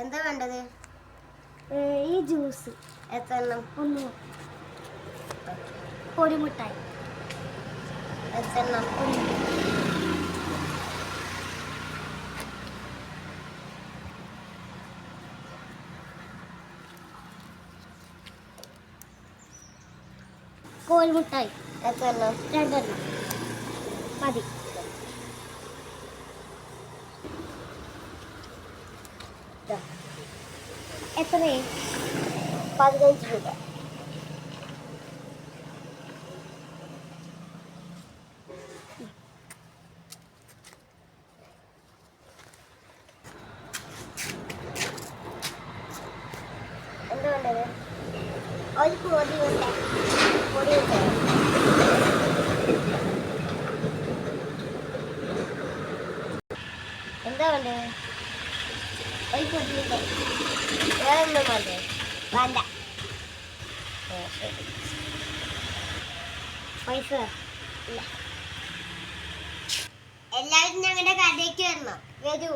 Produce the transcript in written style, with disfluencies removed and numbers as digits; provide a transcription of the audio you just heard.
എന്താ വേണ്ടത്? ഈ ജ്യൂസ് എത്ര എണ്ണം? ഒന്ന്. പൊടിമുട്ടായി എത്ര എണ്ണം? ഒന്ന്. കോഴിമുട്ടായി എത്ര എണ്ണം? 2 എണ്ണം മതി. എത്ര? 15 രൂപ. എന്താ വേണ്ടത്? ഒരു പൊടി എന്താ വേണ്ടത്? ഒരു പൊടി വേറെ ഒന്നും വേണ്ടേ? വേണ്ട. ശരി. പൈസ ഇല്ല. എല്ലാവരും ഞങ്ങളുടെ കടയ്ക്ക് വരണം. വരൂ.